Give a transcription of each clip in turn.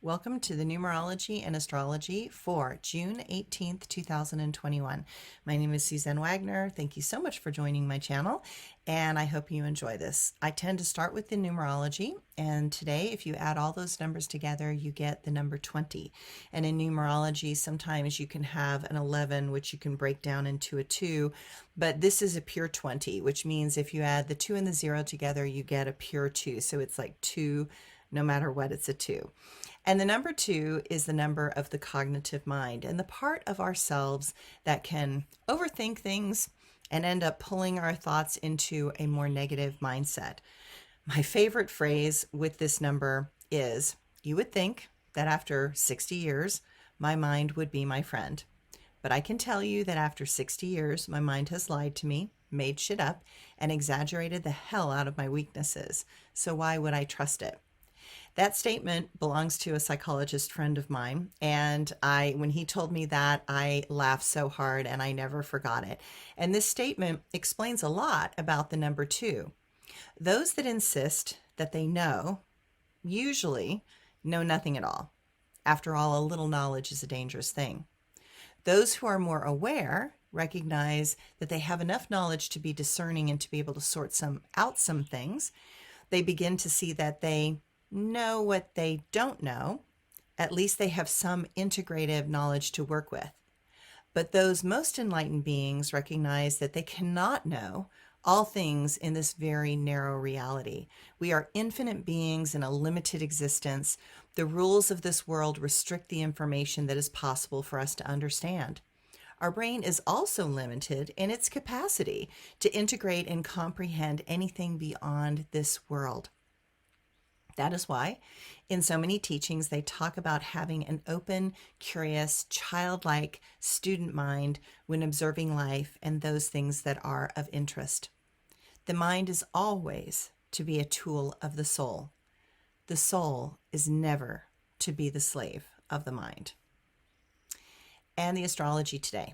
Welcome to the Numerology and Astrology for June 18th, 2021. My name is Suzanne Wagner. Thank you so much for joining my channel, and I hope you enjoy this. I tend to start with the numerology, and today, if you add all those numbers together, you get the number 20. And in numerology, sometimes you can have an 11, which you can break down into a 2, but this is a pure 20, which means if you add the 2 and the 0 together, you get a pure 2. So it's like 2, no matter what, it's a 2. And the number 2 is the number of the cognitive mind and the part of ourselves that can overthink things and end up pulling our thoughts into a more negative mindset. My favorite phrase with this number is, you would think that after 60 years, my mind would be my friend. But I can tell you that after 60 years, my mind has lied to me, made shit up, and exaggerated the hell out of my weaknesses. So why would I trust it? That statement belongs to a psychologist friend of mine, and when he told me that, I laughed so hard and I never forgot it. And this statement explains a lot about the number 2. Those that insist that they know usually know nothing at all. After all, a little knowledge is a dangerous thing. Those who are more aware recognize that they have enough knowledge to be discerning and to be able to sort out some things. They begin to see that they know what they don't know. At least they have some integrative knowledge to work with. But those most enlightened beings recognize that they cannot know all things in this very narrow reality. We are infinite beings in a limited existence. The rules of this world restrict the information that is possible for us to understand. Our brain is also limited in its capacity to integrate and comprehend anything beyond this world. That is why in so many teachings they talk about having an open, curious, childlike student mind when observing life and those things that are of interest. The mind is always to be a tool of the soul. The soul is never to be the slave of the mind. And the astrology today.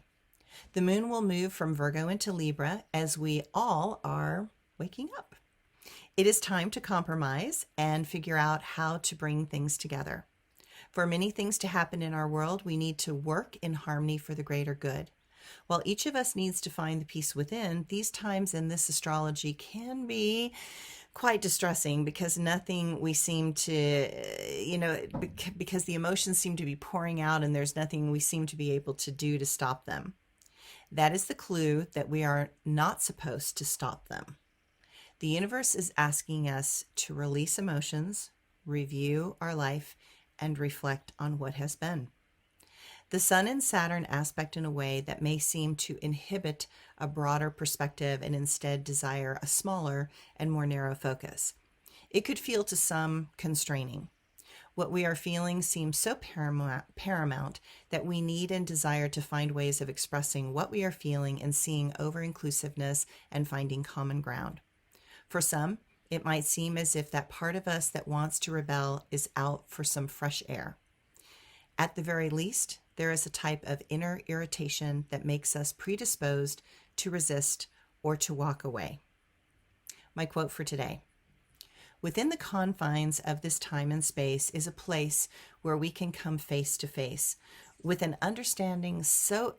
The moon will move from Virgo into Libra as we all are waking up. It is time to compromise and figure out how to bring things together. For many things to happen in our world, we need to work in harmony for the greater good. While each of us needs to find the peace within, these times in this astrology can be quite distressing because nothing we seem to, because the emotions seem to be pouring out and there's nothing we seem to be able to do to stop them. That is the clue that we are not supposed to stop them. The universe is asking us to release emotions, review our life, and reflect on what has been. The Sun and Saturn aspect in a way that may seem to inhibit a broader perspective and instead desire a smaller and more narrow focus. It could feel to some constraining. What we are feeling seems so paramount that we need and desire to find ways of expressing what we are feeling and seeing over-inclusiveness and finding common ground. For some, it might seem as if that part of us that wants to rebel is out for some fresh air. At the very least, there is a type of inner irritation that makes us predisposed to resist or to walk away. My quote for today: within the confines of this time and space is a place where we can come face to face with an understanding so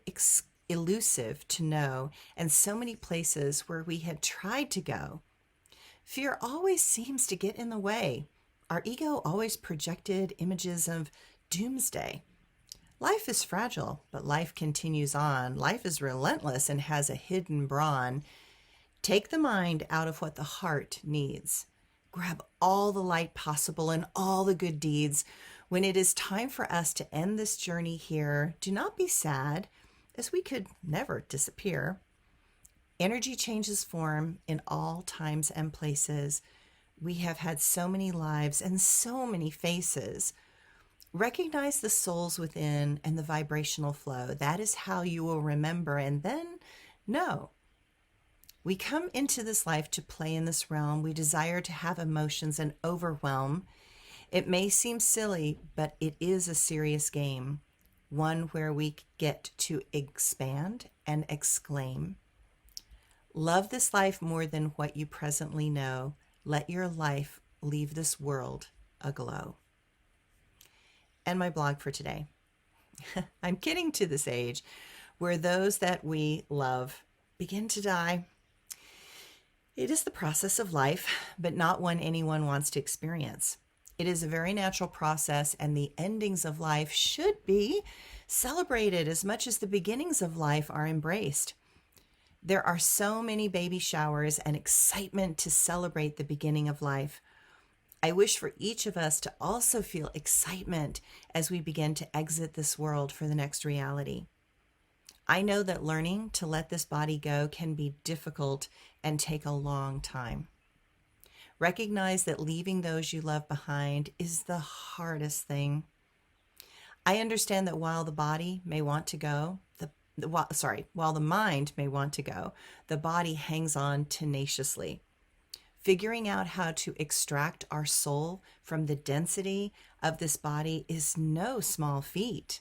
elusive to know, and so many places where we had tried to go. Fear always seems to get in the way. Our ego always projected images of doomsday. Life is fragile, but life continues on. Life is relentless and has a hidden brawn. Take the mind out of what the heart needs. Grab all the light possible and all the good deeds. When it is time for us to end this journey here, do not be sad, as we could never disappear. Energy changes form in all times and places. We have had so many lives and so many faces. Recognize the souls within and the vibrational flow. That is how you will remember and then know. We come into this life to play in this realm. We desire to have emotions and overwhelm. It may seem silly, but it is a serious game. One where we get to expand and exclaim. Love this life more than what you presently know. Let your life leave this world aglow. and my blog for today. I'm getting to this age where those that we love begin to die. It is the process of life, but not one anyone wants to experience. It is a very natural process, and the endings of life should be celebrated as much as the beginnings of life are embraced. There are so many baby showers and excitement to celebrate the beginning of life. I wish for each of us to also feel excitement as we begin to exit this world for the next reality. I know that learning to let this body go can be difficult and take a long time. Recognize that leaving those you love behind is the hardest thing. I understand that while the body may want to go, while the mind may want to go, the body hangs on tenaciously. Figuring out how to extract our soul from the density of this body is no small feat.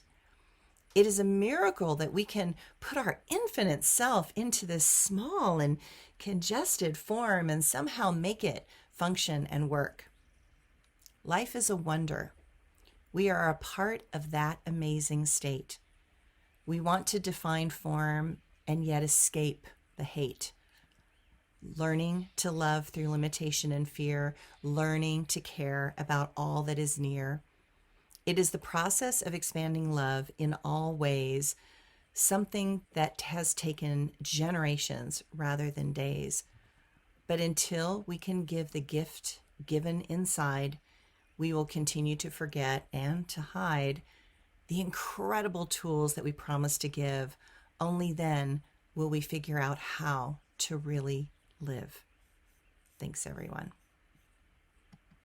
It is a miracle that we can put our infinite self into this small and congested form and somehow make it function and work. Life is a wonder. We are a part of that amazing state. We want to define form and yet escape the hate. Learning to love through limitation and fear, learning to care about all that is near. It is the process of expanding love in all ways, something that has taken generations rather than days. But until we can give the gift given inside, we will continue to forget and to hide the incredible tools that we promise to give. Only then will we figure out how to really live. Thanks, everyone.